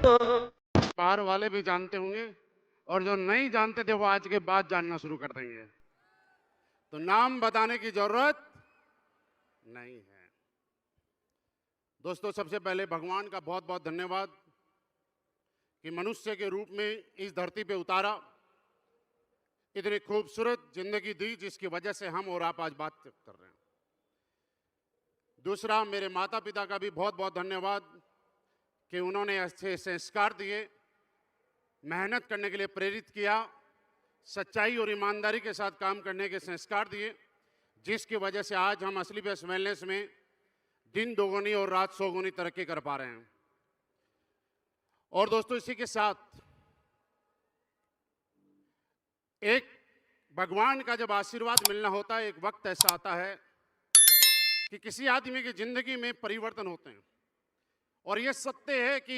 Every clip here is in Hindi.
बाहर वाले भी जानते होंगे और जो नहीं जानते थे वो आज के बाद जानना शुरू कर देंगे। तो नाम बताने की जरूरत नहीं है। दोस्तों, सबसे पहले भगवान का बहुत बहुत धन्यवाद कि मनुष्य के रूप में इस धरती पे उतारा, इतनी खूबसूरत जिंदगी दी जिसकी वजह से हम और आप आज बात कर रहे हैं। दूसरा, मेरे माता पिता का भी बहुत बहुत धन्यवाद कि उन्होंने अच्छे संस्कार दिए, मेहनत करने के लिए प्रेरित किया, सच्चाई और ईमानदारी के साथ काम करने के संस्कार दिए, जिसकी वजह से आज हम असली बेस्ट वेलनेस में दिन दोगुनी और रात सौगुनी तरक्की कर पा रहे हैं। और दोस्तों, इसी के साथ एक भगवान का जब आशीर्वाद मिलना होता है, एक वक्त ऐसा आता है कि किसी आदमी की जिंदगी में परिवर्तन होते हैं। और यह सत्य है कि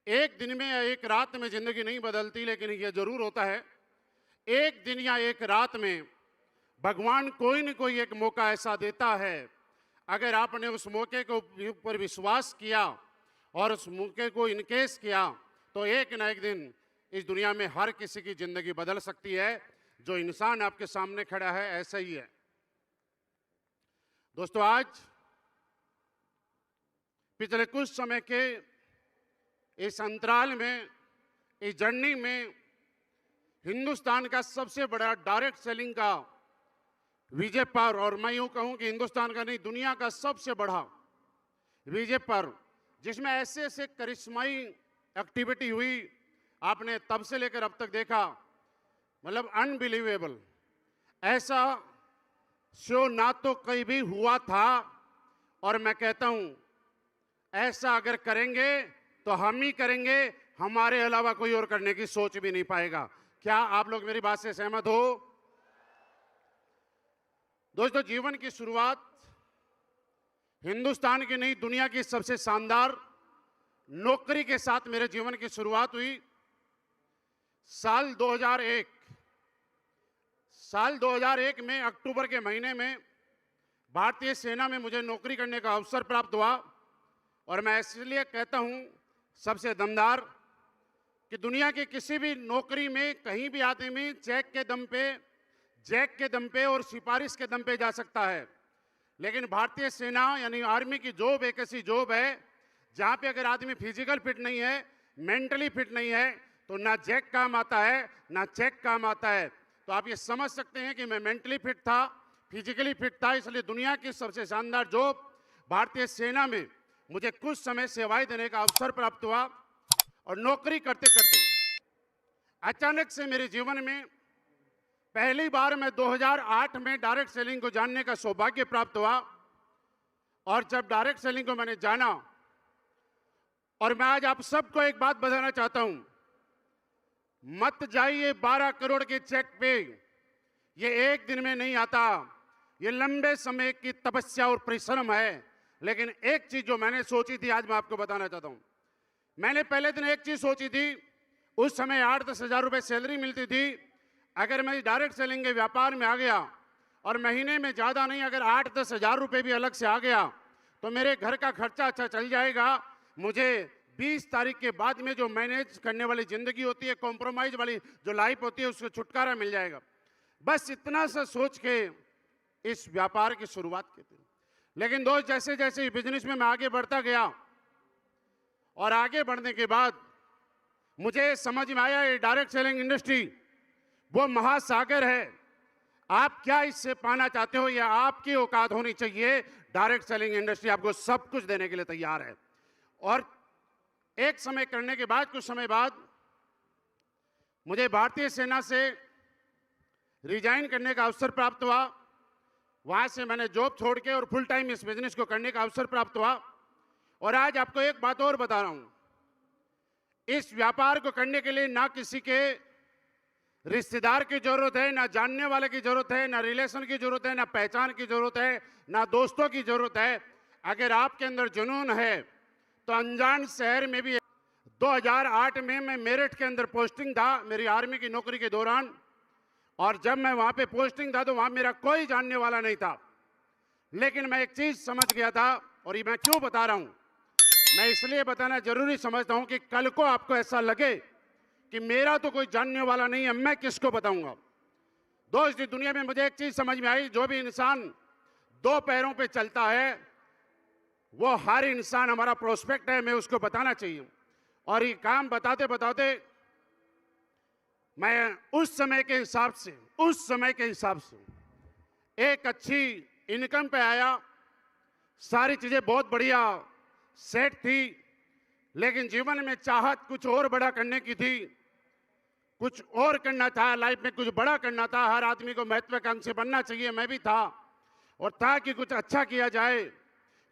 एक दिन में या एक रात में जिंदगी नहीं बदलती, लेकिन यह जरूर होता है एक दिन या एक रात में भगवान कोई न कोई एक मौका ऐसा देता है। अगर आपने उस मौके को ऊपर विश्वास किया और उस मौके को इनकेस किया तो एक न एक दिन इस दुनिया में हर किसी की जिंदगी बदल सकती है। जो इंसान आपके सामने खड़ा है ऐसा ही है। दोस्तों, आज पिछले कुछ समय के इस अंतराल में, इस जर्नी में हिंदुस्तान का सबसे बड़ा डायरेक्ट सेलिंग का विजय पर्व, और मैं यूं कहूं कि हिंदुस्तान का नहीं दुनिया का सबसे बड़ा विजय पर्व, जिसमें ऐसे ऐसे करिश्माई एक्टिविटी हुई, आपने तब से लेकर अब तक देखा, मतलब अनबिलीवेबल। ऐसा शो ना तो कहीं भी हुआ था, और मैं कहता हूं ऐसा अगर करेंगे तो हम ही करेंगे, हमारे अलावा कोई और करने की सोच भी नहीं पाएगा। क्या आप लोग मेरी बात से सहमत हो? दोस्तों, जीवन की शुरुआत हिंदुस्तान की नहीं दुनिया की सबसे शानदार नौकरी के साथ मेरे जीवन की शुरुआत हुई साल 2001 में अक्टूबर के महीने में भारतीय सेना में मुझे नौकरी करने का अवसर प्राप्त हुआ। और मैं इसलिए कहता हूं सबसे दमदार कि दुनिया की किसी भी नौकरी में कहीं भी आदमी जैक के दम पे और सिफारिश के दम पे जा सकता है, लेकिन भारतीय सेना यानी आर्मी की जॉब एक ऐसी जॉब है जहां पे अगर आदमी फिजिकल फिट नहीं है, मेंटली फिट नहीं है, तो ना जैक काम आता है ना चेक काम आता है। तो आप ये समझ सकते हैं कि मैं मेंटली फिट था, फिजिकली फिट था, इसलिए दुनिया की सबसे शानदार जॉब भारतीय सेना में मुझे कुछ समय सेवाएं देने का अवसर प्राप्त हुआ। और नौकरी करते करते अचानक से मेरे जीवन में पहली बार मैं 2008 में डायरेक्ट सेलिंग को जानने का सौभाग्य प्राप्त हुआ। और जब डायरेक्ट सेलिंग को मैंने जाना, और मैं आज आप सबको एक बात बताना चाहता हूं, मत जाइए 12 करोड़ के चेक पे, ये एक दिन में नहीं आता, ये लंबे समय की तपस्या और परिश्रम है। लेकिन एक चीज जो मैंने सोची थी आज मैं आपको बताना चाहता हूं। मैंने पहले दिन एक चीज सोची थी, उस समय 8-10 हज़ार रुपए सैलरी मिलती थी। अगर मैं डायरेक्ट सेलिंग के व्यापार में आ गया और महीने में ज़्यादा नहीं अगर 8-10 हज़ार रुपए भी अलग से आ गया तो मेरे घर का खर्चा अच्छा चल जाएगा। मुझे 20 तारीख के बाद में जो मैनेज करने वाली ज़िंदगी होती है, कॉम्प्रोमाइज़ वाली जो लाइफ होती है, उससे छुटकारा मिल जाएगा। बस इतना सा सोच के इस व्यापार की शुरुआत की थी। लेकिन दोस्त, जैसे जैसे बिजनेस में मैं आगे बढ़ता गया और आगे बढ़ने के बाद मुझे समझ में आया ये डायरेक्ट सेलिंग इंडस्ट्री वो महासागर है। आप क्या इससे पाना चाहते हो, या आपकी औकात होनी चाहिए। डायरेक्ट सेलिंग इंडस्ट्री आपको सब कुछ देने के लिए तैयार है। और एक समय करने के बाद, कुछ समय बाद मुझे भारतीय सेना से रिजाइन करने का अवसर प्राप्त हुआ। वहां से मैंने जॉब छोड़ के और फुल टाइम इस बिजनेस को करने का अवसर प्राप्त हुआ। और आज आपको एक बात और बता रहा हूं, इस व्यापार को करने के लिए ना किसी के रिश्तेदार की जरूरत है, ना जानने वाले की जरूरत है, ना रिलेशन की जरूरत है, ना पहचान की जरूरत है, ना दोस्तों की जरूरत है। अगर आपके अंदर जुनून है तो अनजान शहर में भी 2008 में मैं मेरठ के अंदर पोस्टिंग था मेरी आर्मी की नौकरी के दौरान। और जब मैं वहां पे पोस्टिंग था तो वहां मेरा कोई जानने वाला नहीं था, लेकिन मैं एक चीज समझ गया था। और ये मैं क्यों बता रहा हूं, मैं इसलिए बताना जरूरी समझता हूं कि कल को आपको ऐसा लगे कि मेरा तो कोई जानने वाला नहीं है, मैं किसको बताऊंगा। दोस्त, इस दुनिया में मुझे एक चीज समझ में आई, जो भी इंसान दो पैरों पे चलता है वो हर इंसान हमारा प्रोस्पेक्ट है, मैं उसको बताना चाहिए। और ये काम बताते बताते मैं उस समय के हिसाब से एक अच्छी इनकम पे आया, सारी चीजें बहुत बढ़िया सेट थी, लेकिन जीवन में चाहत कुछ और बड़ा करने की थी, कुछ और करना था, लाइफ में कुछ बड़ा करना था। हर आदमी को महत्वाकांक्षी बनना चाहिए, मैं भी था, और था कि कुछ अच्छा किया जाए,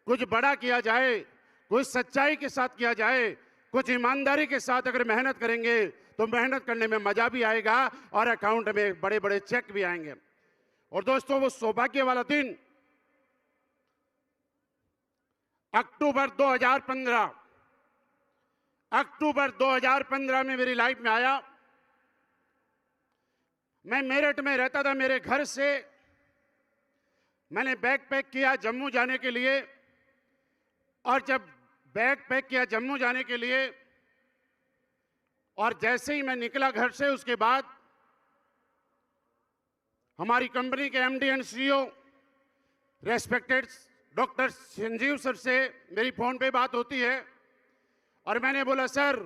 कुछ बड़ा किया जाए, कुछ सच्चाई के साथ किया जाए, कुछ ईमानदारी के साथ अगर मेहनत करेंगे तो मेहनत करने में मजा भी आएगा और अकाउंट में बड़े बड़े चेक भी आएंगे। और दोस्तों, वो सौभाग्य वाला दिन अक्टूबर 2015 में मेरी लाइफ में आया। मैं मेरठ में रहता था, मेरे घर से मैंने बैग पैक किया जम्मू जाने के लिए, और जब बैग पैक किया जम्मू जाने के लिए और जैसे ही मैं निकला घर से, उसके बाद हमारी कंपनी के MD and CEO respected doctor Sanjeev sir से मेरी फोन पे बात होती है, और मैंने बोला, सर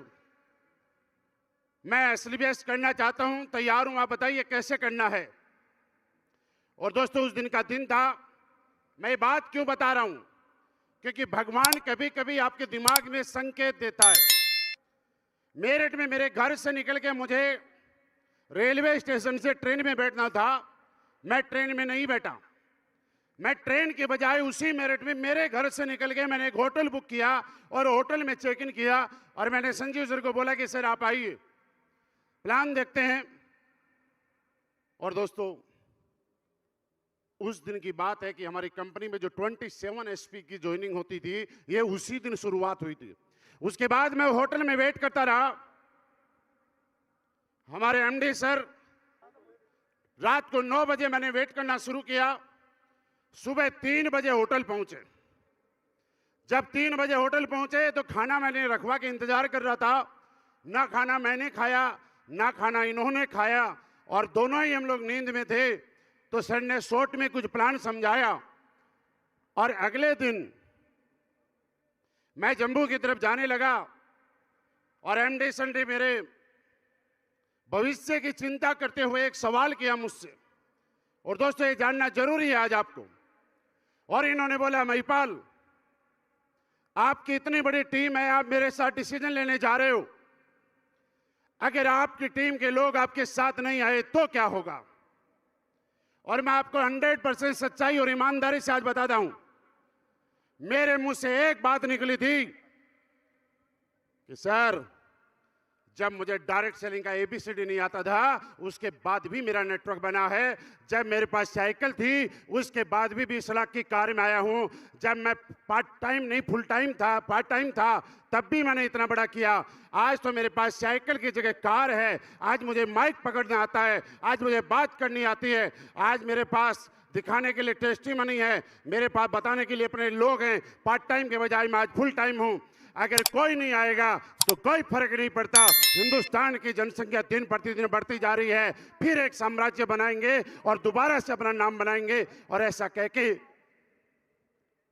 मैं एसलीबीएस करना चाहता हूं, तैयार हूं, आप बताइए कैसे करना है। और दोस्तों, उस दिन का दिन था। मैं ये बात क्यों बता रहा हूं, क्योंकि भगवान कभी कभी आपके दिमाग में संकेत देता है। मेरठ में मेरे घर से निकल के मुझे रेलवे स्टेशन से ट्रेन में बैठना था, मैं ट्रेन में नहीं बैठा। मैं ट्रेन के बजाय उसी मेरठ में मेरे घर से निकल के मैंने एक होटल बुक किया और होटल में चेक इन किया, और मैंने संजीव सर को बोला कि सर आप आइए, प्लान देखते हैं। और दोस्तों, उस दिन की बात है कि हमारी कंपनी में जो 27 एसपी की ज्वाइनिंग होती थी, ये उसी दिन शुरुआत हुई थी। उसके बाद मैं होटल में वेट करता रहा। हमारे एमडी सर, रात को 9 बजे मैंने वेट करना शुरू किया, सुबह 3 बजे होटल पहुंचे। जब 3 बजे होटल पहुंचे तो खाना मैंने रखवा के इंतजार कर रहा था। ना खाना मैंने खाया, ना खाना इन्होंने खाया, और दोनों ही हम लोग नींद में थे। तो सर ने शॉर्ट में कुछ प्लान समझाया, और अगले दिन मैं जम्मू की तरफ जाने लगा, और एमडी सर ने मेरे भविष्य की चिंता करते हुए एक सवाल किया मुझसे, और दोस्तों ये जानना जरूरी है आज आपको। और इन्होंने बोला, महिपाल आपकी इतनी बड़ी टीम है, आप मेरे साथ डिसीजन लेने जा रहे हो, अगर आपकी टीम के लोग आपके साथ नहीं आए तो क्या होगा। और मैं आपको 100% सच्चाई और ईमानदारी से आज बताता हूं, मेरे मुंह से एक बात निकली थी कि सर, जब मुझे डायरेक्ट सेलिंग का एबीसीडी नहीं आता था, उसके बाद भी मेरा नेटवर्क बना है। जब मेरे पास साइकिल थी, उसके बाद भी 20 लाख की कार में आया हूं। जब मैं पार्ट टाइम नहीं फुल टाइम था, पार्ट टाइम था, तब भी मैंने इतना बड़ा किया। आज तो मेरे पास साइकिल की जगह कार है, आज मुझे माइक पकड़ना आता है, आज मुझे बात करनी आती है, आज मेरे पास दिखाने के लिए टेस्टिमनी है, मेरे पास बताने के लिए अपने लोग हैं। पार्ट टाइम के बजाय मैं आज फुल टाइम हूं। अगर कोई नहीं आएगा तो कोई फर्क नहीं पड़ता, हिंदुस्तान की जनसंख्या दिन प्रतिदिन बढ़ती जा रही है, फिर एक साम्राज्य बनाएंगे और दोबारा से अपना नाम बनाएंगे। और ऐसा कह के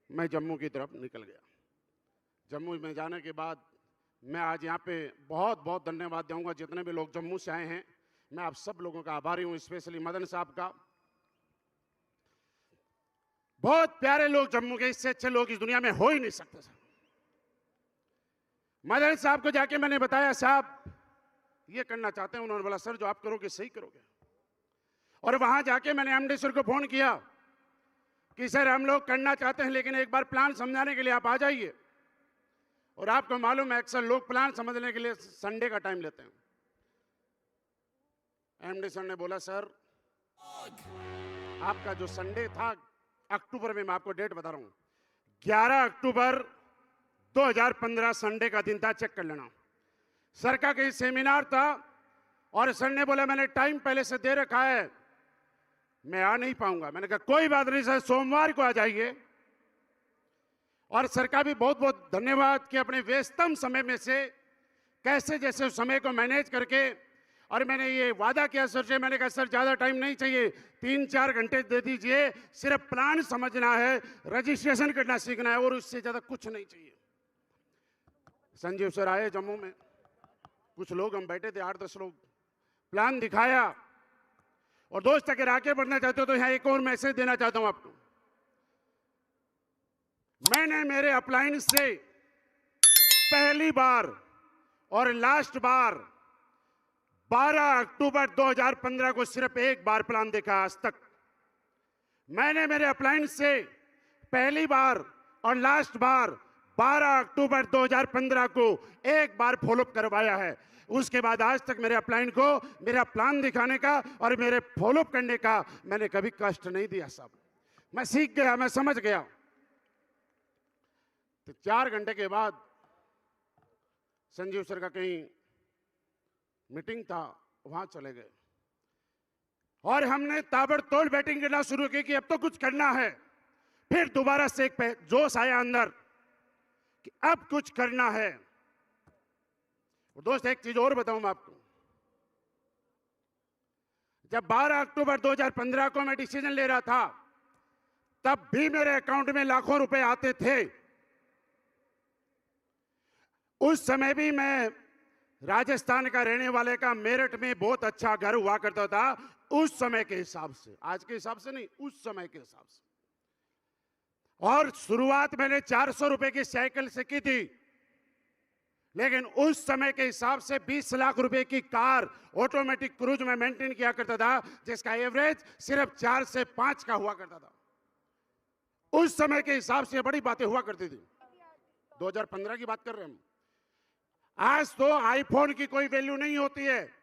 मैं जम्मू की तरफ निकल गया। जम्मू में जाने के बाद मैं आज यहाँ पे बहुत बहुत धन्यवाद दूंगा जितने भी लोग जम्मू से आए हैं। मैं आप सब लोगों का आभारी हूँ, स्पेशली मदन साहब का। बहुत प्यारे लोग जम्मू के, इससे अच्छे लोग इस दुनिया में हो ही नहीं सकते। मदन साहब को जाके मैंने बताया, साहब ये करना चाहते हैं। उन्होंने बोला, सर जो आप करोगे सही करोगे। और वहां जाके मैंने एमडी सर को फोन किया कि सर हम लोग करना चाहते हैं, लेकिन एक बार प्लान समझाने के लिए आप आ जाइए। और आपको मालूम है अक्सर लोग प्लान समझने के लिए संडे का टाइम लेते हैं। एमडी सर ने बोला, सर आपका जो संडे था अक्टूबर में, मैं आपको डेट बता रहा हूं, 11 अक्टूबर 2015 संडे का दिन था, चेक कर लेना। सर का कहीं सेमिनार था और सर ने बोला मैंने टाइम पहले से दे रखा है, मैं आ नहीं पाऊंगा। मैंने कहा कोई बात नहीं सर, सोमवार को आ जाइए। और सर का भी बहुत बहुत धन्यवाद कि अपने व्यस्तम समय में से कैसे जैसे उस समय को मैनेज करके, और मैंने ये वादा किया सर से, मैंने कहा सर ज़्यादा टाइम नहीं चाहिए, 3-4 घंटे दे दीजिए, सिर्फ प्लान समझना है, रजिस्ट्रेशन करना सीखना है और उससे ज़्यादा कुछ नहीं चाहिए। संजीव सर आए जम्मू में, कुछ लोग हम बैठे थे 8-10 लोग, प्लान दिखाया। और दोस्त अगर आगे बढ़ना चाहते हो तो यहाँ एक और मैसेज देना चाहता हूं आपको। मैंने मेरे अपलाइन से पहली बार और लास्ट बार 12 अक्टूबर 2015 को सिर्फ एक बार प्लान देखा आज तक। मैंने मेरे अपलाइन से पहली बार और लास्ट बार 12 अक्टूबर 2015 को एक बार फॉलोअप करवाया है। उसके बाद आज तक मेरे अपलाइन को मेरा प्लान दिखाने का और मेरे फॉलोअप करने का मैंने कभी कष्ट नहीं दिया साहब। मैं सीख गया, मैं समझ गया। तो 4 घंटे के बाद संजीव सर का कहीं मीटिंग था, वहां चले गए और हमने ताबड़तोड़ बैटिंग करना शुरू की कि अब तो कुछ करना है। फिर दोबारा से एक जोश आया अंदर कि अब कुछ करना है। और दोस्त एक चीज और बताऊं मैं आपको, जब 12 अक्टूबर 2015 को मैं डिसीजन ले रहा था तब भी मेरे अकाउंट में लाखों रुपए आते थे। उस समय भी मैं राजस्थान का रहने वाले का मेरठ में बहुत अच्छा घर हुआ करता था, उस समय के हिसाब से, आज के हिसाब से नहीं, उस समय के हिसाब से। और शुरुआत मैंने 400 रुपए की साइकिल से की थी, लेकिन उस समय के हिसाब से 20 लाख रुपए की कार ऑटोमेटिक क्रूज में मेंटेन किया करता था, जिसका एवरेज सिर्फ 4 से 5 का हुआ करता था। उस समय के हिसाब से बड़ी बातें हुआ करती थी। 2015 की बात कर रहे हैं हम। आज तो आईफोन की कोई वैल्यू नहीं होती है,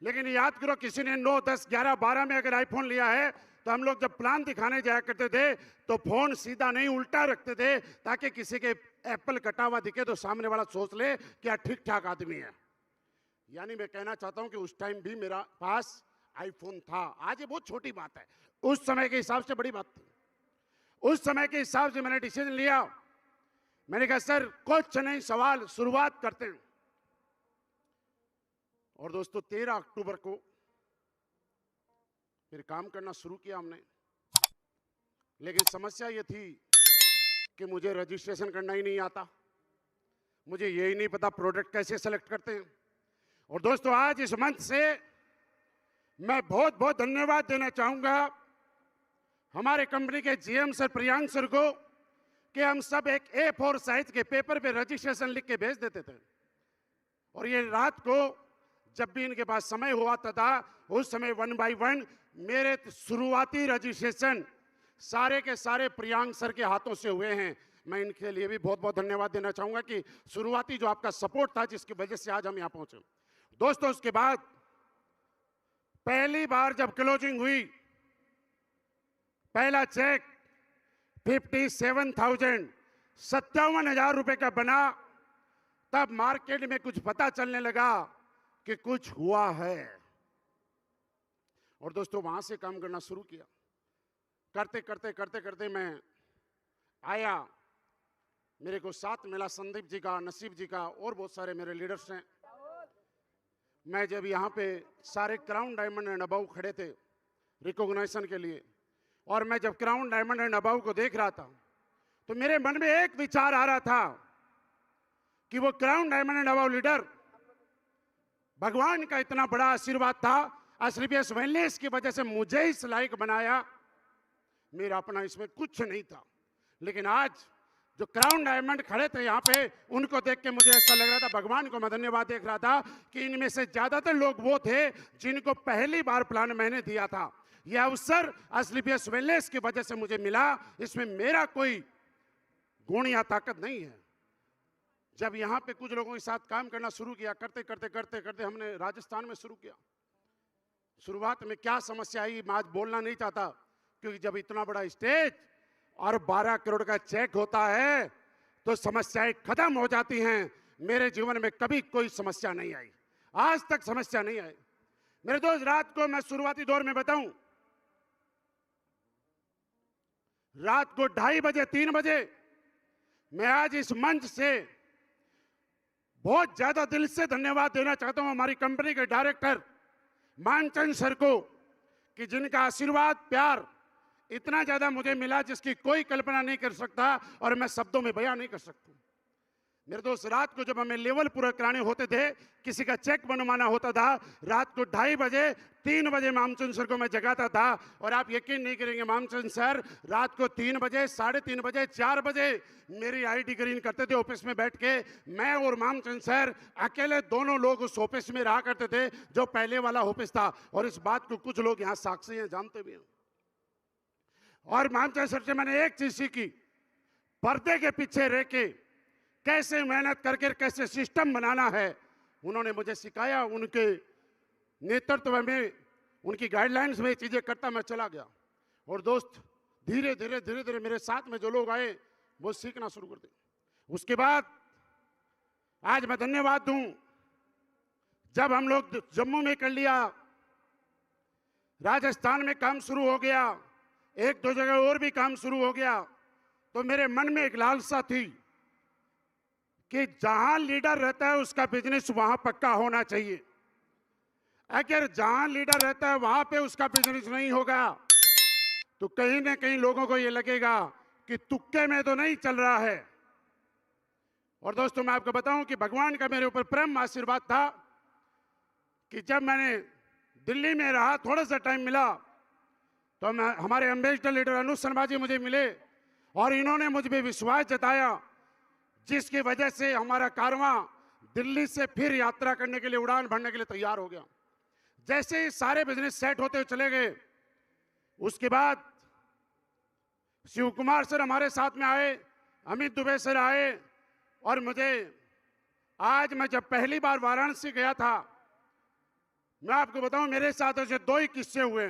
लेकिन याद करो किसी ने 9, 10, 11, 12 में अगर आईफोन लिया है तो हम लोग जब प्लान दिखाने जाया करते थे तो फोन सीधा नहीं उल्टा रखते थे, ताकि किसी के एप्पल कटा हुआ दिखे तो सामने वाला सोच ले कि यार ठीक ठाक आदमी है। यानी मैं कहना चाहता हूं कि उस टाइम भी मेरा पास आईफोन था। आज ये बहुत छोटी बात है, उस समय के हिसाब से बड़ी बात थी। उस समय के हिसाब से मैंने डिसीजन लिया। मैंने कहा सर कुछ नहीं, सवाल शुरुआत करते हैं। और दोस्तों 13 अक्टूबर को फिर काम करना शुरू किया हमने, लेकिन समस्या ये थी कि मुझे रजिस्ट्रेशन करना ही नहीं आता, मुझे यही नहीं पता प्रोडक्ट कैसे सेलेक्ट करते हैं। और दोस्तों आज इस मंच से मैं बहुत बहुत धन्यवाद देना चाहूंगा हमारे कंपनी के जीएम सर प्रियांक सर को कि हम सब एक A4 साइज के पेपर पे रजिस्ट्रेशन लिख के भेज देते थे, और ये रात को जब भी इनके पास समय हुआ था उस समय 1 बाय 1 मेरे शुरुआती रजिस्ट्रेशन सारे के सारे प्रियांक सर के हाथों से हुए हैं। मैं इनके लिए भी बहुत बहुत धन्यवाद देना चाहूंगा कि शुरुआती जो आपका सपोर्ट था, जिसकी वजह से आज हम यहां पहुंचे। दोस्तों उसके बाद पहली बार जब क्लोजिंग हुई, पहला चेक 57,000 रुपए का बना, तब मार्केट में कुछ पता चलने लगा कि कुछ हुआ है। और दोस्तों वहां से काम करना शुरू किया। करते करते करते करते मैं आया, मेरे को साथ मिला संदीप जी का, नसीब जी का, और बहुत सारे मेरे लीडर्स हैं। मैं जब यहाँ पे सारे क्राउन डायमंड एंड अबव खड़े थे रिकॉग्निशन के लिए, और मैं जब क्राउन डायमंड एंड अबव को देख रहा था तो मेरे मन में एक विचार आ रहा था कि वो crown diamond and above leader भगवान का इतना बड़ा आशीर्वाद था, एसलीपीएस वेलनेस की वजह से मुझे इस लायक बनाया, मेरा अपना इसमें कुछ नहीं था। लेकिन आज जो क्राउन डायमंड खड़े थे यहाँ पे, उनको देख के मुझे ऐसा लग रहा था, भगवान को मैं धन्यवाद देख रहा था कि इनमें से ज्यादातर लोग वो थे जिनको पहली बार प्लान मैंने दिया था। यह अवसर एसलीपीएस वेलनेस की वजह से मुझे मिला, इसमें मेरा कोई गुण या ताकत नहीं है। जब यहाँ पे कुछ लोगों के साथ काम करना शुरू किया, करते करते करते करते हमने राजस्थान में शुरू किया। शुरुआत में क्या समस्या आई मैं आज बोलना नहीं चाहता, क्योंकि जब इतना बड़ा स्टेज और 12 करोड़ का चेक होता है तो समस्याएं खत्म हो जाती हैं। मेरे जीवन में कभी कोई समस्या नहीं आई, आज तक समस्या नहीं आई। मेरे दोस्त रात को मैं शुरुआती दौर में बताऊं, रात को 2:30 बजे 3 बजे मैं आज इस मंच से बहुत ज्यादा दिल से धन्यवाद देना चाहता हूं हमारी कंपनी के डायरेक्टर मानचंद सर को, कि जिनका आशीर्वाद प्यार इतना ज्यादा मुझे मिला जिसकी कोई कल्पना नहीं कर सकता और मैं शब्दों में बयां नहीं कर सकता। मेरे दोस्त, रात को जब हमें लेवल पूरा कराने होते थे, किसी का चेक बनवाना होता था, रात को 2:30 बजे 3 बजे मामचंद सर को मैं जगाता था। और आप यकीन नहीं करेंगे, मामचंद सर रात को 3 बजे, 3:30 बजे, 4 बजे मेरी आईडी ग्रीन करते थे ऑफिस में बैठ के। मैं और मामचंद सर अकेले दोनों लोग उस ऑफिस में रहा करते थे जो पहले वाला ऑफिस था। और इस बात को कुछ लोग यहाँ साक्षी हैं, जानते भी हैं। और मामचंद सर से मैंने एक चीज सीखी, पर्दे के पीछे रह के कैसे मेहनत करके कैसे सिस्टम बनाना है, उन्होंने मुझे सिखाया। उनके नेतृत्व में, उनकी गाइडलाइंस में चीजें करता मैं चला गया। और दोस्त, धीरे धीरे मेरे साथ में जो लोग आए वो सीखना शुरू कर दिए। उसके बाद आज मैं धन्यवाद दूं, जब हम लोग जम्मू में कर लिया, राजस्थान में काम शुरू हो गया, 1-2 जगह और भी काम शुरू हो गया, तो मेरे मन में एक लालसा थी कि जहां लीडर रहता है उसका बिजनेस वहां पक्का होना चाहिए। अगर जहां लीडर रहता है वहां पे उसका बिजनेस नहीं होगा तो कहीं ना कहीं लोगों को ये लगेगा कि तुक्के में तो नहीं चल रहा है। और दोस्तों, मैं आपको बताऊं कि भगवान का मेरे ऊपर प्रेम आशीर्वाद था कि जब मैंने दिल्ली में रहा, थोड़ा सा टाइम मिला, तो हमारे एम्बेसडर लीडर अनुज शर्मा जी मुझे मिले और इन्होंने मुझ पर विश्वास जताया, जिसकी वजह से हमारा कारवां दिल्ली से फिर यात्रा करने के लिए, उड़ान भरने के लिए तैयार हो गया। जैसे ही सारे बिजनेस सेट होते चले गए, उसके बाद शिव कुमार सर हमारे साथ में आए, अमित दुबे सर आए। और मुझे आज, मैं जब पहली बार वाराणसी गया था, मैं आपको बताऊं मेरे साथ ऐसे 2 ही किस्से हुए।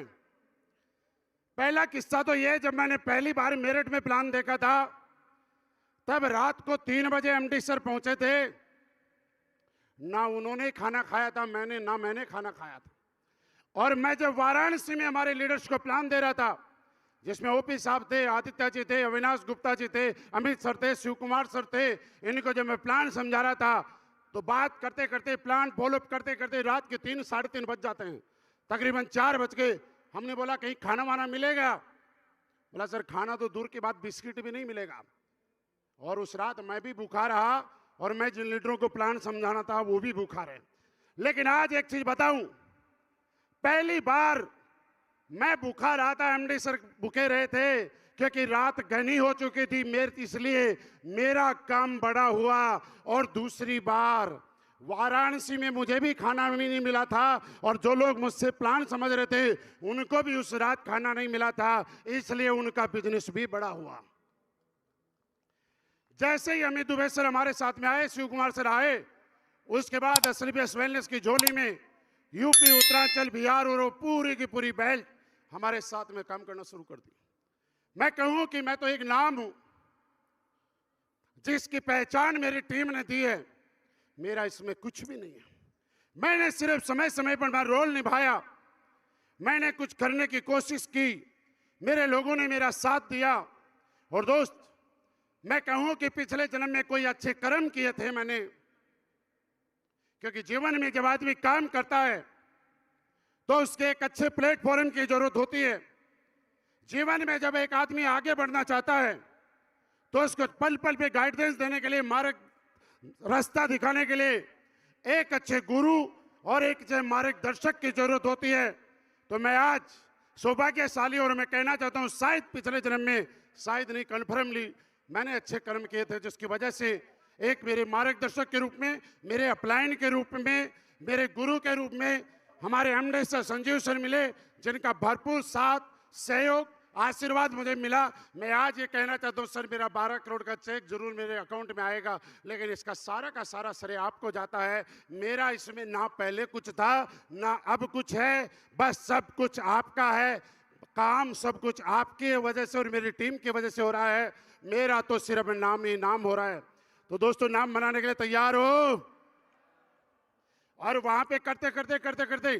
पहला किस्सा तो ये, जब मैंने पहली बार मेरठ में प्लान देखा था, तब रात को 3 बजे एमडी सर पहुंचे थे। ना उन्होंने खाना खाया था, मैंने खाना खाया था। और मैं जब वाराणसी में हमारे लीडर्स को प्लान दे रहा था, जिसमें ओपी साहब थे, आदित्य जी थे, अविनाश गुप्ता जी थे, अमित सर थे, शिव कुमार सर थे, इनको जब मैं प्लान समझा रहा था, तो बात करते करते, प्लान फॉलोअप करते करते रात के 3, 3:30 बज जाते हैं। तकरीबन 4 बज गए। हमने बोला कहीं खाना वाना मिलेगा? बोला सर खाना तो दूर की बात, बिस्किट भी नहीं मिलेगा। और उस रात मैं भी भूखा रहा और मैं जिन लीडरों को प्लान समझाना था वो भी भूखा रहे। लेकिन आज एक चीज बताऊं, पहली बार मैं भूखा रहा था, एमडी सर भूखे रहे थे, क्योंकि रात घनी हो चुकी थी, इसलिए मेरा काम बड़ा हुआ। और दूसरी बार वाराणसी में मुझे भी खाना भी नहीं मिला था, और जो लोग मुझसे प्लान समझ रहे थे उनको भी उस रात खाना नहीं मिला था, इसलिए उनका बिजनेस भी बड़ा हुआ। जैसे ही अमित दुबे सर हमारे साथ में आए, शिव कुमार सर आए, उसके बाद एसलीपीएस वेलनेस की झोली में यूपी, उत्तरांचल, बिहार और पूरी की पूरी बेल्ट हमारे साथ में काम करना शुरू कर दी। मैं कहूं कि मैं तो एक नाम हूं जिसकी पहचान मेरी टीम ने दी है, मेरा इसमें कुछ भी नहीं है। मैंने सिर्फ समय समय पर मैं रोल निभाया, मैंने कुछ करने की कोशिश की, मेरे लोगों ने मेरा साथ दिया। और दोस्त, मैं कहूं कि पिछले जन्म में कोई अच्छे कर्म किए थे मैंने, क्योंकि जीवन में जब आदमी काम करता है तो उसके एक अच्छे प्लेटफॉर्म की जरूरत होती है। जीवन में जब एक आदमी आगे बढ़ना चाहता है तो उसको पल पल पे गाइडेंस देने के लिए, मार्ग रास्ता दिखाने के लिए एक अच्छे गुरु और एक अच्छे मार्गदर्शक की जरूरत होती है। तो मैं आज सौभाग्यशाली, और मैं कहना चाहता हूं शायद पिछले जन्म में, शायद नहीं कन्फर्मली, मैंने अच्छे कर्म किए थे, जिसकी वजह से एक मेरे मार्गदर्शक के रूप में, मेरे अपलाइन के रूप में, मेरे गुरु के रूप में हमारे एमडी सर संजीव सर मिले, जिनका भरपूर साथ, सहयोग, आशीर्वाद मुझे मिला। मैं आज ये कहना चाहता हूँ सर, मेरा 12 करोड़ का चेक जरूर मेरे अकाउंट में आएगा, लेकिन इसका सारा का सारा श्रेय आपको जाता है। मेरा इसमें ना पहले कुछ था ना अब कुछ है, बस सब कुछ आपका है। काम सब कुछ आपकी वजह से और मेरी टीम की वजह से हो रहा है, मेरा तो सिर्फ नाम ही नाम हो रहा है। तो दोस्तों, नाम बनाने के लिए तैयार हो? और वहां पे करते करते करते करते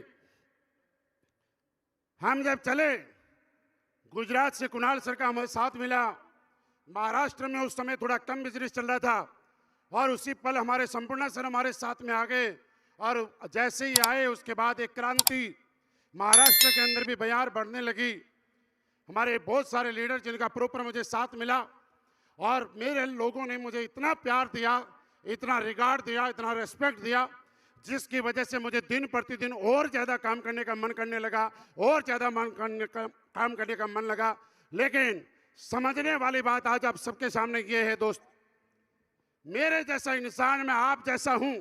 हम जब चले, गुजरात से कुणाल सर का हमें साथ मिला, महाराष्ट्र में उस समय थोड़ा कम बिजनेस चल रहा था और उसी पल हमारे संपूर्ण सर हमारे साथ में आ गए और जैसे ही आए उसके बाद एक क्रांति महाराष्ट्र के अंदर भी बयार बढ़ने लगी। हमारे बहुत सारे लीडर जिनका प्रॉपर मुझे साथ मिला और मेरे लोगों ने मुझे इतना प्यार दिया, इतना रिगार्ड दिया, इतना रेस्पेक्ट दिया, जिसकी वजह से मुझे दिन प्रतिदिन और ज़्यादा काम करने का मन करने लगा, और ज़्यादा काम करने का मन लगा। लेकिन समझने वाली बात आज आप सबके सामने ये है दोस्त, मेरे जैसा इंसान मैं आप जैसा हूं,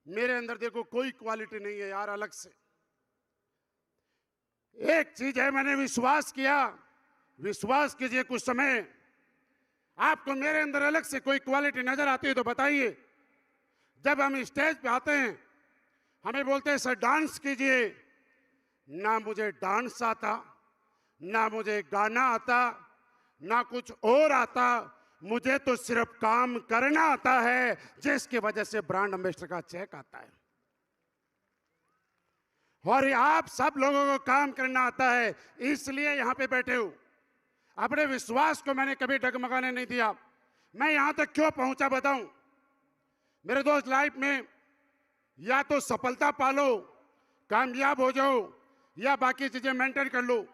मेरे अंदर देखो कोई क्वालिटी नहीं है यार अलग से। एक चीज है, मैंने विश्वास किया, विश्वास कीजिए कुछ समय आपको मेरे अंदर अलग से कोई क्वालिटी नजर आती है तो बताइए। जब हम स्टेज पे आते हैं हमें बोलते हैं सर डांस कीजिए, ना मुझे डांस आता, ना मुझे गाना आता, ना कुछ और आता, मुझे तो सिर्फ काम करना आता है, जिसकी वजह से ब्रांड एम्बेसडर का चेक आता है। और आप सब लोगों को काम करना आता है, इसलिए यहां पे बैठे हो। अपने विश्वास को मैंने कभी डगमगाने नहीं दिया। मैं यहां तक क्यों पहुंचा बताऊं मेरे दोस्त, लाइफ में या तो सफलता पालो, कामयाब हो जाओ, या बाकी चीजें मेंटेन कर लो।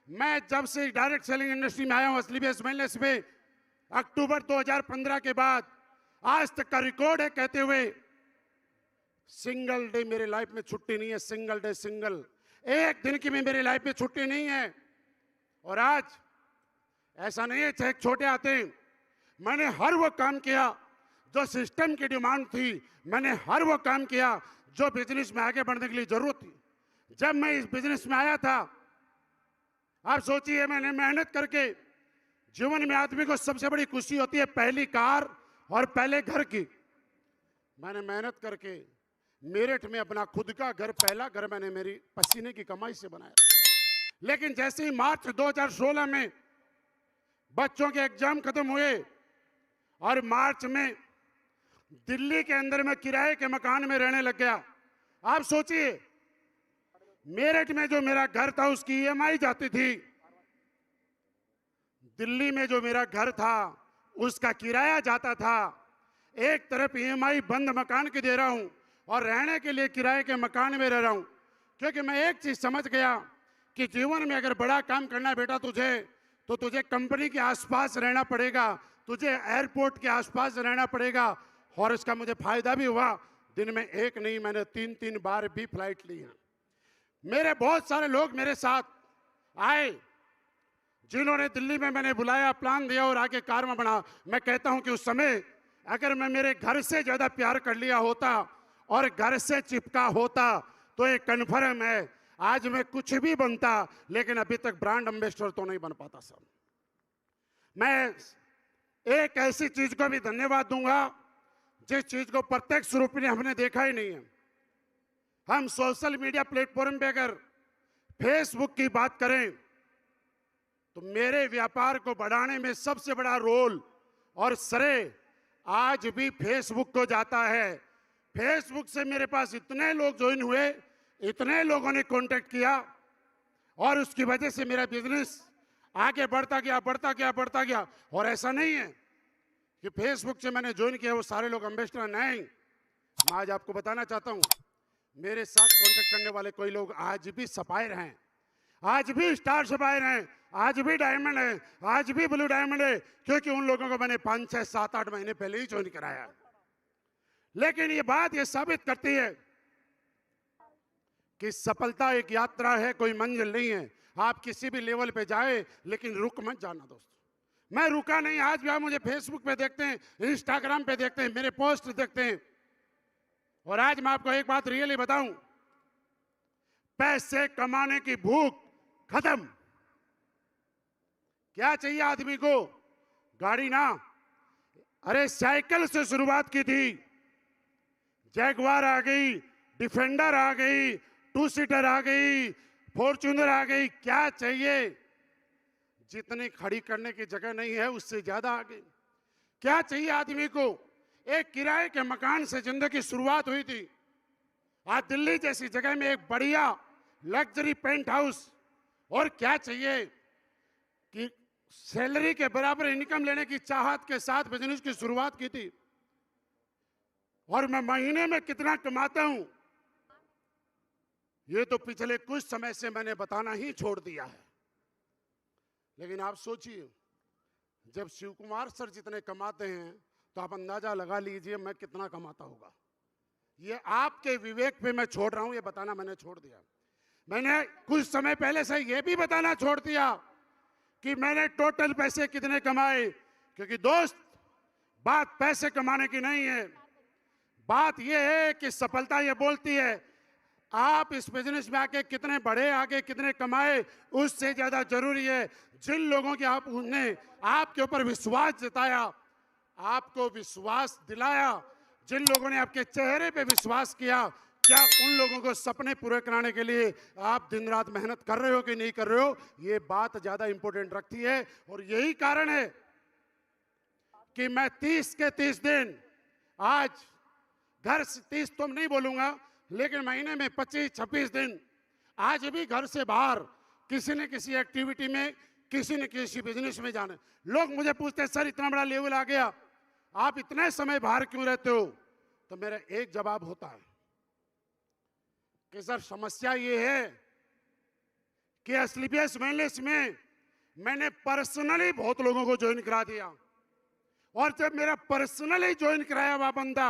मैं जब से डायरेक्ट सेलिंग इंडस्ट्री में आया हूं असली बेस वेलनेस में, अक्टूबर 2015 के बाद आज तक का रिकॉर्ड है कहते हुए सिंगल डे मेरे लाइफ में छुट्टी नहीं है। सिंगल डे, सिंगल एक दिन की भी मेरी लाइफ में छुट्टी नहीं है। और आज ऐसा नहीं है चेक छोटे आते हैं, मैंने हर वो काम किया जो सिस्टम की डिमांड थी, मैंने हर वो काम किया जो बिजनेस में आगे बढ़ने के लिए जरूरत थी। जब मैं इस बिजनेस में आया था, आप सोचिए मैंने मेहनत करके, जीवन में आदमी को सबसे बड़ी खुशी होती है पहली कार और पहले घर की। मैंने मेहनत करके मेरठ में अपना खुद का घर, पहला घर मैंने मेरी पसीने की कमाई से बनाया। लेकिन जैसे ही मार्च 2016 में बच्चों के एग्जाम खत्म हुए और मार्च में दिल्ली के अंदर मैं किराए के मकान में रहने लग गया। आप सोचिए मेरठ में जो मेरा घर था उसकी ईएमआई जाती थी, दिल्ली में जो मेरा घर था उसका किराया जाता था। एक तरफ ईएमआई बंद मकान की दे रहा हूं और रहने के लिए किराए के मकान में रह रहा हूं। क्योंकि मैं एक चीज समझ गया कि जीवन में अगर बड़ा काम करना है बेटा तुझे, तो तुझे कंपनी के आसपास रहना पड़ेगा, तुझे एयरपोर्ट के आसपास रहना पड़ेगा। और इसका मुझे फायदा भी हुआ। दिन में एक नहीं, मैंने 3-3 बार भी फ्लाइट ली है। मेरे बहुत सारे लोग मेरे साथ आए जिन्होंने दिल्ली में मैंने बुलाया, प्लान दिया और आगे कार में बढ़ा। मैं कहता हूं कि उस समय अगर मैं मेरे घर से ज्यादा प्यार कर लिया होता और घर से चिपका होता तो ये कन्फर्म है आज मैं कुछ भी बनता, लेकिन अभी तक ब्रांड एम्बेसडर तो नहीं बन पाता। सब मैं एक ऐसी चीज को भी धन्यवाद दूंगा जिस चीज को प्रत्यक्ष रूप में हमने देखा ही नहीं है। हम सोशल मीडिया प्लेटफॉर्म पे अगर फेसबुक की बात करें तो मेरे व्यापार को बढ़ाने में सबसे बड़ा रोल और श्रेय आज भी फेसबुक को जाता है। फेसबुक से मेरे पास इतने लोग ज्वाइन हुए, इतने लोगों ने कांटेक्ट किया और उसकी वजह से मेरा बिजनेस आगे बढ़ता गया, बढ़ता गया, बढ़ता गया। और ऐसा नहीं है कि फेसबुक से मैंने ज्वाइन किया वो सारे लोग एम्बेसडर नहीं। मैं आज आपको बताना चाहता हूं मेरे साथ कांटेक्ट करने वाले कोई लोग आज भी सफायर हैं, आज भी स्टार सफायर हैं, आज भी डायमंड है, आज भी ब्लू डायमंड है, क्योंकि उन लोगों को मैंने 5, 6, 7, 8 महीने पहले ही ज्वाइन कराया। लेकिन ये बात ये साबित करती है कि सफलता एक यात्रा है, कोई मंजिल नहीं है। आप किसी भी लेवल पे जाए लेकिन रुक मत जाना दोस्तों। मैं रुका नहीं। आज भी आप मुझे फेसबुक पे देखते हैं, इंस्टाग्राम पे देखते हैं, मेरे पोस्ट देखते हैं। और आज मैं आपको एक बात रियली बताऊं, पैसे कमाने की भूख खत्म। क्या चाहिए आदमी को? गाड़ी ना, अरे साइकिल से शुरुआत की थी, जैगवार आ गई, डिफेंडर आ गई, 2 सीटर आ गई, फॉर्च्यूनर आ गई। क्या चाहिए? जितनी खड़ी करने की जगह नहीं है उससे ज्यादा आ गई। क्या चाहिए आदमी को? एक किराए के मकान से जिंदगी शुरुआत हुई थी, आज दिल्ली जैसी जगह में एक बढ़िया लग्जरी पेंट हाउस। और क्या चाहिए कि सैलरी के बराबर इनकम लेने की चाहत के साथ बिजनेस की शुरुआत की थी। और मैं महीने में कितना कमाता हूं, ये तो पिछले कुछ समय से मैंने बताना ही छोड़ दिया है। लेकिन आप सोचिए, जब शिव कुमार सर जितने कमाते हैं तो आप अंदाजा लगा लीजिए मैं कितना कमाता होगा। ये आपके विवेक पे मैं छोड़ रहा हूं, ये बताना मैंने छोड़ दिया। मैंने कुछ समय पहले से ये भी बताना छोड़ दिया कि मैंने टोटल पैसे कितने कमाए, क्योंकि दोस्त बात पैसे कमाने की नहीं है, बात ये है कि सफलता ये बोलती है आप इस बिजनेस में आके कितने बढ़े, आगे कितने कमाए, उससे ज्यादा जरूरी है जिन लोगों के आपने आपके ऊपर विश्वास जताया, आपको विश्वास दिलाया, जिन लोगों ने आपके चेहरे पे विश्वास किया, क्या उन लोगों को सपने पूरे कराने के लिए आप दिन रात मेहनत कर रहे हो कि नहीं कर रहे हो, ये बात ज्यादा इंपॉर्टेंट रखती है। और यही कारण है कि मैं 30 के 30 दिन, आज घर से 30 तो नहीं बोलूंगा, लेकिन महीने में 25-26 दिन आज भी घर से बाहर किसी न किसी एक्टिविटी में, किसी न किसी बिजनेस में जाना। लोग मुझे पूछते हैं सर इतना बड़ा लेवल आ गया, आप इतने समय बाहर क्यों रहते हो? तो मेरा एक जवाब होता है कि सर समस्या ये है कि एसलीपीएस वेलनेस में मैंने पर्सनली बहुत लोगों को ज्वाइन करा दिया, और जब मेरा पर्सनली ज्वाइन कराया हुआ बंदा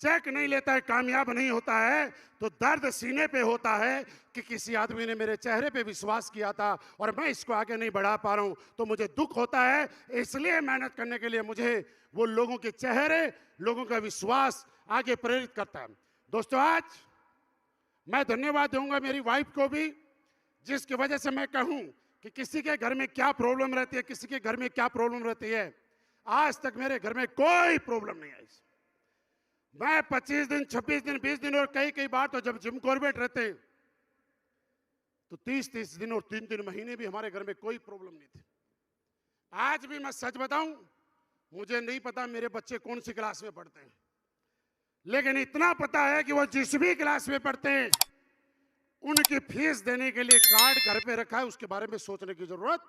चेक नहीं लेता है, कामयाब नहीं होता है, तो दर्द सीने पे होता है कि किसी आदमी ने मेरे चेहरे पे विश्वास किया था और मैं इसको आगे नहीं बढ़ा पा रहा हूं, तो मुझे दुख होता है। इसलिए मेहनत करने के लिए मुझे वो लोगों के चेहरे, लोगों का विश्वास आगे प्रेरित करता है। दोस्तों, आज मैं धन्यवाद दूंगा मेरी वाइफ को भी, जिसकी वजह से मैं कहूं कि किसी के घर में क्या प्रॉब्लम रहती है, किसी के घर में क्या प्रॉब्लम रहती है, आज तक मेरे घर में कोई प्रॉब्लम नहीं आई। मैं 25 दिन, 26 दिन, 20 दिन और कई बार तो जब जिम कॉर्बेट रहते तो 30-30 दिन और 3-3 महीने भी हमारे घर में कोई प्रॉब्लम नहीं थी। आज भी मैं सच बताऊं, मुझे नहीं पता मेरे बच्चे कौन सी क्लास में पढ़ते हैं, लेकिन इतना पता है कि वो जिस भी क्लास में पढ़ते हैं उनकी फीस देने के लिए कार्ड घर पे रखा है, उसके बारे में सोचने की जरूरत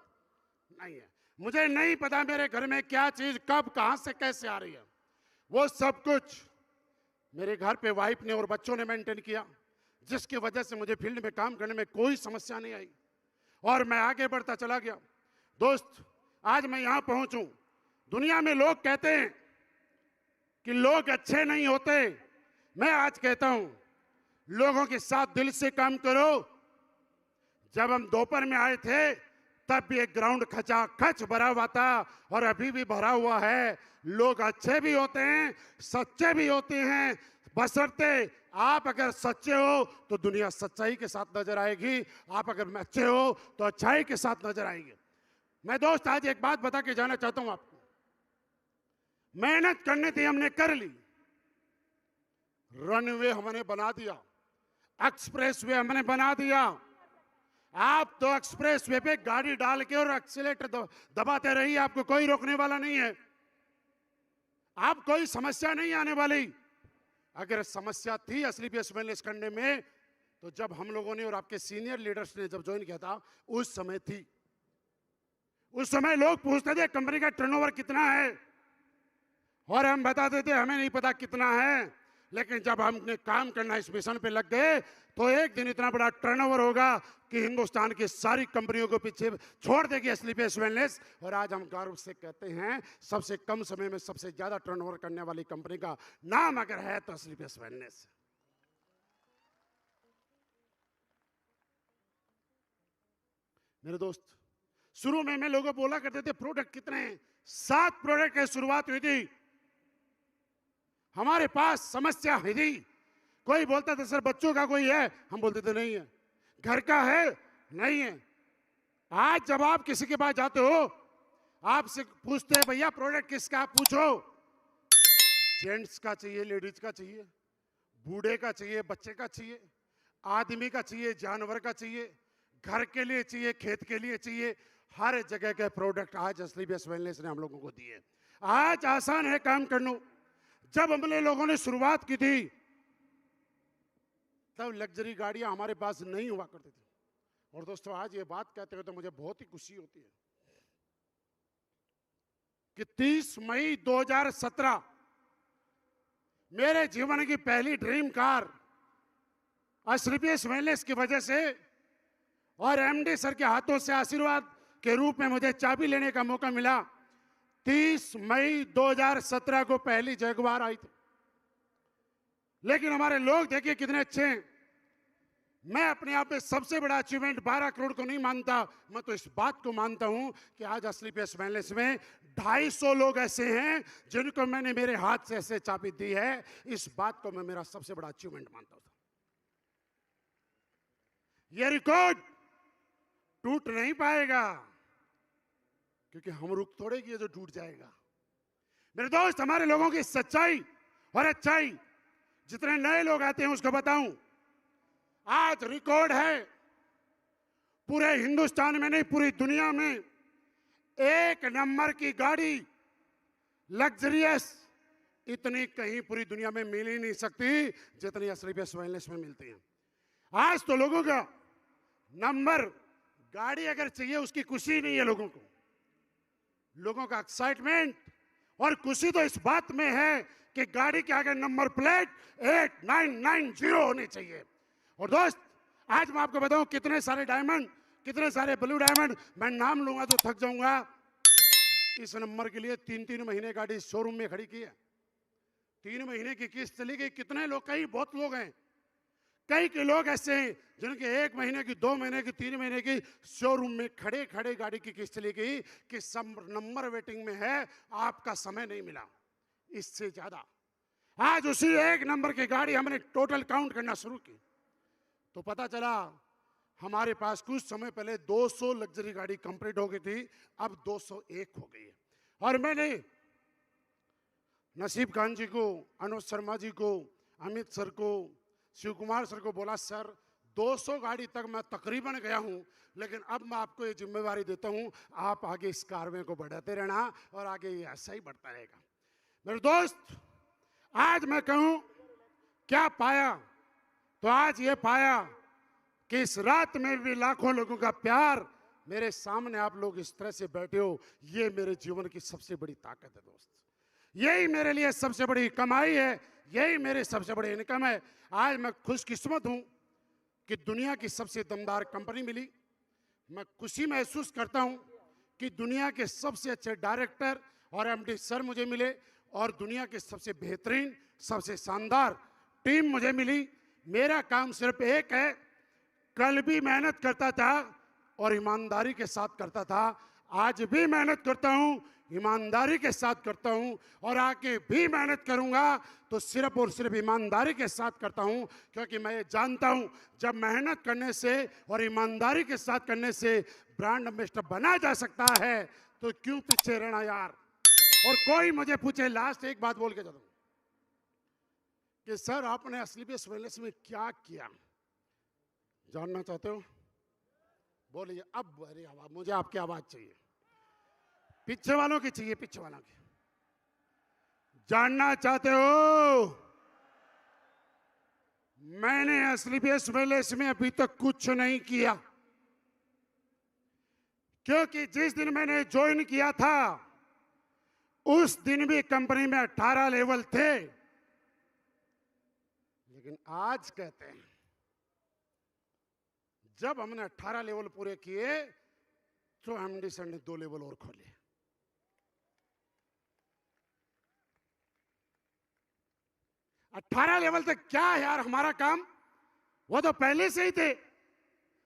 नहीं है। मुझे नहीं पता मेरे घर में क्या चीज कब कहां से कैसे आ रही है, वो सब कुछ मेरे घर पे वाइफ ने और बच्चों ने मेंटेन किया, जिसकी वजह से मुझे फील्ड में काम करने में कोई समस्या नहीं आई और मैं आगे बढ़ता चला गया। दोस्त, आज मैं यहां पहुंचूं, दुनिया में लोग कहते हैं कि लोग अच्छे नहीं होते, मैं आज कहता हूं लोगों के साथ दिल से काम करो। जब हम दोपहर में आए थे तब भी एक ग्राउंड खचाखच भरा हुआ था और अभी भी भरा हुआ है। लोग अच्छे भी होते हैं, सच्चे भी होते हैं, बशर्ते आप अगर सच्चे हो तो दुनिया सच्चाई के साथ नजर आएगी, आप अगर अच्छे हो तो अच्छाई के साथ नजर आएगी। मैं दोस्त आज एक बात बता के जाना चाहता हूं आपको, मेहनत करनी थी, हमने कर ली, रनवे हमने बना दिया, एक्सप्रेस वे हमने बना दिया। आप तो एक्सप्रेस वे पे गाड़ी डाल के और एक्सीलेटर दबाते रहिए, आपको कोई रोकने वाला नहीं है, आप कोई समस्या नहीं आने वाली। अगर समस्या थी एसलीपीएस वेलनेस करने में तो जब हम लोगों ने और आपके सीनियर लीडर्स ने जब ज्वाइन किया था उस समय थी। उस समय लोग पूछते थे कंपनी का टर्नओवर कितना है और हम बताते थे हमें नहीं पता कितना है, लेकिन जब हमने काम करना इस मिशन पे लग गए तो एक दिन इतना बड़ा टर्नओवर होगा कि हिंदुस्तान की सारी कंपनियों को पीछे छोड़ देगी एसलीपीएस वेलनेस। और आज हम गर्व से कहते हैं सबसे कम समय में सबसे ज्यादा टर्नओवर करने वाली कंपनी का नाम अगर है तो एसलीपीएस वेलनेस। मेरे दोस्त, शुरू में मैं लोगों बोला करते थे प्रोडक्ट कितने हैं, 7 प्रोडक्ट की शुरुआत हुई थी, हमारे पास समस्या है थी। कोई बोलता था सर बच्चों का कोई है, हम बोलते थे नहीं है, घर का है, नहीं है। आज जब आप किसी के पास जाते हो, आपसे पूछते हैं भैया प्रोडक्ट किसका, आप पूछो जेंट्स का चाहिए, लेडीज का चाहिए, बूढ़े का चाहिए, बच्चे का चाहिए, आदमी का चाहिए, जानवर का चाहिए, घर के लिए चाहिए, खेत के लिए चाहिए, हर जगह के प्रोडक्ट आज एसलीपीएस वेलनेस ने हम लोगों को दिए। आज आसान है काम करना। जब हमने लोगों ने शुरुआत की थी तब लग्जरी गाड़ियां हमारे पास नहीं हुआ करती थी। और दोस्तों आज ये बात कहते हुए तो मुझे बहुत ही खुशी होती है कि 30 मई 2017 मेरे जीवन की पहली ड्रीम कार स्लीपियस वेलनेस की वजह से और एमडी सर के हाथों से आशीर्वाद के रूप में मुझे चाबी लेने का मौका मिला। 30 मई 2017 को पहली जगुआर आई थी। लेकिन हमारे लोग देखिए कितने अच्छे हैं। मैं अपने आप में सबसे बड़ा अचीवमेंट 12 करोड़ को नहीं मानता, मैं तो इस बात को मानता हूं कि आज स्लीपियस वेलनेस में 250 लोग ऐसे हैं जिनको मैंने मेरे हाथ से ऐसे चाबी दी है। इस बात को मैं मेरा सबसे बड़ा अचीवमेंट मानता हूं। यह रिकॉर्ड टूट नहीं पाएगा, क्योंकि हम रुक थोड़े किए जो टूट जाएगा। मेरे दोस्त, हमारे लोगों की सच्चाई और अच्छाई जितने नए लोग आते हैं उसको बताऊं, आज रिकॉर्ड है पूरे हिंदुस्तान में नहीं पूरी दुनिया में, 1 नंबर की गाड़ी लग्जरियस इतनी कहीं पूरी दुनिया में मिल ही नहीं सकती जितनी स्लीपियस वेलनेस में मिलती है। आज तो लोगों का नंबर गाड़ी अगर चाहिए उसकी खुशी नहीं है लोगों को। लोगों का एक्साइटमेंट और खुशी तो इस बात में है कि गाड़ी के आगे नंबर प्लेट 8990 होनी चाहिए। और दोस्त, आज मैं आपको बताऊं कितने सारे डायमंड, कितने सारे ब्लू डायमंड, मैं नाम लूंगा तो थक जाऊंगा। इस नंबर के लिए 3-3 महीने गाड़ी शोरूम में खड़ी की है। 3 महीने की किस्त चली गई। कितने लोग, कई बहुत लोग हैं, कई के लोग ऐसे हैं जिनके 1 महीने की, 2 महीने की, 3 महीने की शोरूम में खड़े खड़े गाड़ी की किस्त चली गई कि सब नंबर वेटिंग में है, आपका समय नहीं मिला। इससे ज्यादा आज उसी 1 नंबर की गाड़ी हमने टोटल काउंट करना शुरू की तो पता चला हमारे पास कुछ समय पहले 200 लग्जरी गाड़ी कंप्लीट हो गई थी, अब 201 हो गई है। और मैंने नसीब खान जी को, अनुज शर्मा जी को, अमित सर को, शिव कुमार सर को बोला, सर 200 गाड़ी तक मैं तकरीबन गया हूं, लेकिन अब मैं आपको ये जिम्मेवारी देता हूं, आप आगे इस कारवे को बढ़ाते रहना और आगे ये ऐसा ही बढ़ता रहेगा। मेरे दोस्त, आज मैं कहूं क्या पाया, तो आज ये पाया कि इस रात में भी लाखों लोगों का प्यार, मेरे सामने आप लोग इस तरह से बैठे हो, ये मेरे जीवन की सबसे बड़ी ताकत है दोस्त। यही मेरे लिए सबसे बड़ी कमाई है, यही मेरे सबसे बड़े इनकम है। आज मैं खुशकिस्मत हूं कि दुनिया की सबसे दमदार कंपनी मिली। मैं खुशी महसूस करता हूं कि दुनिया के सबसे अच्छे डायरेक्टर और एमडी सर मुझे मिले और दुनिया के सबसे बेहतरीन, सबसे शानदार टीम मुझे मिली। मेरा काम सिर्फ एक है, कल भी मेहनत करता था और ईमानदारी के साथ करता था, आज भी मेहनत करता हूं, ईमानदारी के साथ करता हूं और आगे भी मेहनत करूंगा तो सिर्फ और सिर्फ ईमानदारी के साथ करता हूं, क्योंकि मैं ये जानता हूं जब मेहनत करने से और ईमानदारी के साथ करने से ब्रांड एम्बेसडर बना जा सकता है तो क्यों पीछे रहना यार। और कोई मुझे पूछे, लास्ट एक बात बोल के चलूं कि सर आपने स्लीपियस वेलनेस में क्या किया, जानना चाहते हो? बोलिए अब। अरे आवाज, मुझे आपकी आवाज चाहिए, पीछे वालों की चाहिए, पीछे वालों की। जानना चाहते हो? मैंने स्लीपियस वेलनेस में अभी तक कुछ नहीं किया, क्योंकि जिस दिन मैंने ज्वाइन किया था उस दिन भी कंपनी में 18 लेवल थे, लेकिन आज कहते हैं जब हमने 18 लेवल पूरे किए तो एमडी सर ने 2 लेवल और खोले। अठारह लेवल तक क्या है यार हमारा काम, वो तो पहले से ही थे,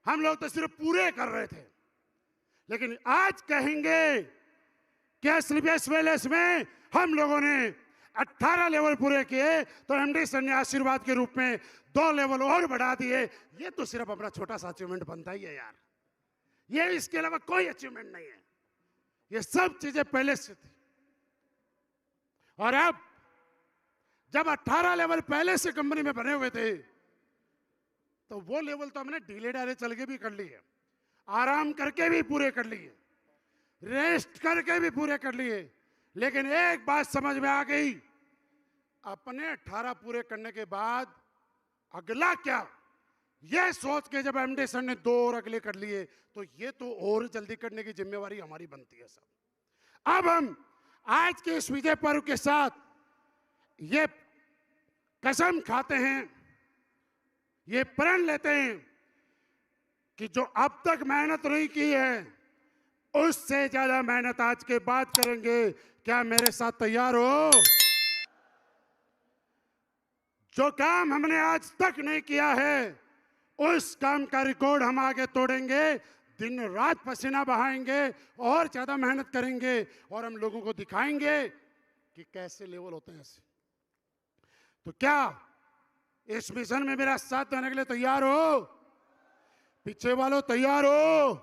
हम लोग तो सिर्फ पूरे कर रहे थे। लेकिन आज कहेंगे कि स्लीपियस वेलनेस में हम लोगों ने 18 लेवल पूरे किए तो एमडी सर ने आशीर्वाद के रूप में 2 लेवल और बढ़ा दिए। ये तो सिर्फ अपना छोटा सा अचीवमेंट बनता ही है यार, ये इसके अलावा कोई अचीवमेंट नहीं है, ये सब चीजें पहले से थी। और अब जब 18 लेवल पहले से कंपनी में बने हुए थे तो वो लेवल तो हमने ढीले ढाले चल के भी कर लिए, आराम करके भी पूरे कर लिए, रेस्ट करके भी पूरे कर लिए। लेकिन एक बात समझ में आ गई, अपने 18 पूरे करने के बाद अगला क्या, यह सोच के जब एमडी सर ने 2 और अगले कर लिए तो ये तो और जल्दी करने की जिम्मेवारी हमारी बनती है सब। अब हम आज के इस विजय पर्व के साथ ये कसम खाते हैं, ये प्रण लेते हैं कि जो अब तक मेहनत नहीं की है उससे ज्यादा मेहनत आज के बाद करेंगे। क्या मेरे साथ तैयार हो? जो काम हमने आज तक नहीं किया है उस काम का रिकॉर्ड हम आगे तोड़ेंगे। दिन रात पसीना बहाएंगे और ज्यादा मेहनत करेंगे और हम लोगों को दिखाएंगे कि कैसे लेवल होते हैं ऐसे। तो क्या इस मिशन में मेरा साथ देने के लिए तैयार हो? पीछे वालों तैयार हो?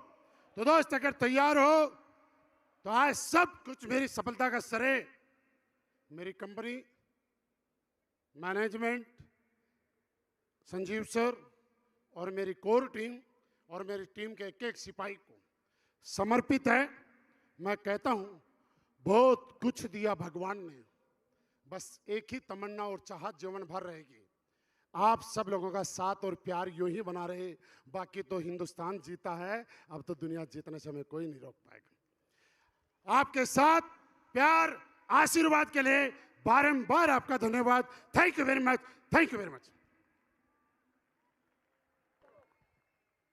तो दोस्त अगर तैयार हो तो आज सब कुछ मेरी सफलता का श्रेय मेरी कंपनी, मैनेजमेंट, संजीव सर और मेरी कोर टीम और मेरी टीम के एक एक सिपाही को समर्पित है। मैं कहता हूं बहुत कुछ दिया भगवान ने, बस एक ही तमन्ना और चाहत जीवन भर रहेगी, आप सब लोगों का साथ और प्यार यूं ही बना रहे। बाकी तो हिंदुस्तान जीता है, अब तो दुनिया जीतने से हमें कोई नहीं रोक पाएगा। आपके साथ प्यार आशीर्वाद के लिए बारंबार आपका धन्यवाद। Thank you very much, thank you very much.